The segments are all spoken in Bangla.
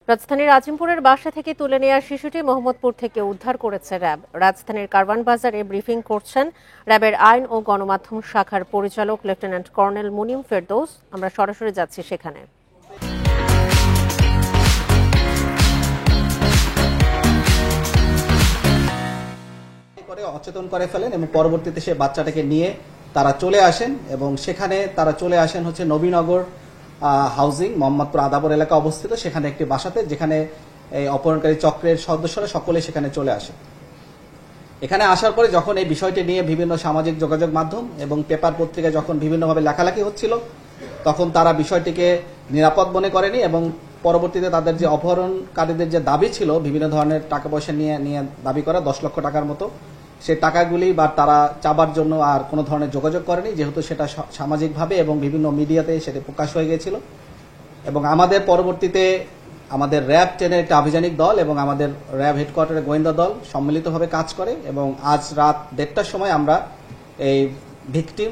রাজধানীর আজিমপুরের বাসা থেকে তুলে নেওয়া শিশুটি মোহাম্মদপুর থেকে উদ্ধার করেছে র্যাব। রাজধানীর কারওয়ান বাজারে ব্রিফিং করছেন র্যাবের আইন ও গণমাধ্যম শাখার পরিচালক লেফটেন্যান্ট কর্নেল মুনিম ফেরদৌস। আমরা সরাসরি যাচ্ছি সেখানে। অচেতন করে ফেলেন এবং পরবর্তীতে সে বাচ্চাটাকে নিয়ে তারা চলে আসেন এবং সেখানে তারা চলে আসেন হচ্ছে নবীনগর হাউজিং মোহাম্মদপুর আদাবর এলাকা অবস্থিত সেখানে একটি বাসাতে, যেখানে এই অপহরণকারী চক্রের সদস্যরা সকলে সেখানে চলে আসে। এখানে আসার পরে যখন এই বিষয়টি নিয়ে বিভিন্ন সামাজিক যোগাযোগ মাধ্যম এবং পেপার পত্রিকায় যখন বিভিন্নভাবে লেখালেখি হচ্ছিল, তখন তারা বিষয়টিকে নিরাপদ মনে করেনি এবং পরবর্তীতে তাদের যে অপহরণকারীদের যে দাবি ছিল বিভিন্ন ধরনের টাকা পয়সা নিয়ে দাবি করা 10 লক্ষ টাকার মতো, সেই টাকাগুলি বা তারা চাবার জন্য আর কোনো ধরনের যোগাযোগ করেনি, যেহেতু সেটা সামাজিকভাবে এবং বিভিন্ন মিডিয়াতে সেটা প্রকাশ হয়ে গিয়েছিল। এবং আমাদের পরবর্তীতে আমাদের র্যাব 10-এর একটা আভিযানিক দল এবং আমাদের র্যাব হেডকোয়ার্টারের গোয়েন্দা দল সম্মিলিতভাবে কাজ করে এবং আজ রাত 1:30টার সময় আমরা এই ভিকটিম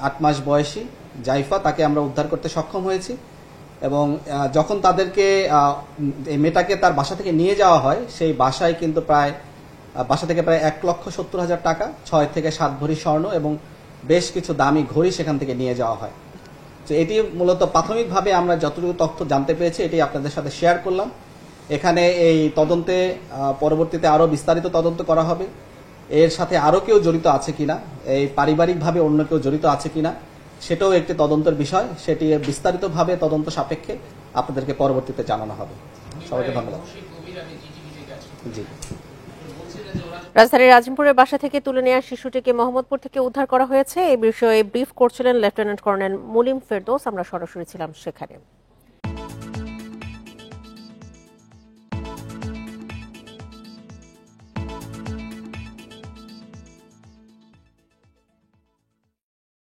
8 মাস বয়সী জাইফা তাকে আমরা উদ্ধার করতে সক্ষম হয়েছি। এবং যখন তাদেরকে এই মেয়েটাকে তার বাসা থেকে নিয়ে যাওয়া হয়, সেই বাসায় কিন্তু বাসা থেকে প্রায় 1,70,000 টাকা, 6 থেকে 7 ভরি স্বর্ণ এবং বেশ কিছু দামি ঘড়ি সেখান থেকে নিয়ে যাওয়া হয়। তো এটি মূলত প্রাথমিকভাবে আমরা যতটুকু তথ্য জানতে পেরেছি এটি আপনাদের সাথে শেয়ার করলাম। এখানে এই তদন্তে পরবর্তীতে আরও বিস্তারিত তদন্ত করা হবে। এর সাথে আরও কেউ জড়িত আছে কিনা, এই পারিবারিকভাবে অন্য কেউ জড়িত আছে কিনা, সেটাও একটি তদন্তের বিষয়। সেটি বিস্তারিতভাবে তদন্ত সাপেক্ষে আপনাদেরকে পরবর্তীতে জানানো হবে। সবাইকে ধন্যবাদ। জি। রাজধানীর আজিমপুরের বাসা থেকে তুলে নেওয়া শিশুটিকে মোহাম্মদপুর থেকে উদ্ধার করা হয়েছে। এই বিষয়ে ব্রিফ করছিলেন লেফটেন্যান্ট কর্নেল মুনিম ফেরদৌস। আমরা সরাসরি ছিলাম সেখানে।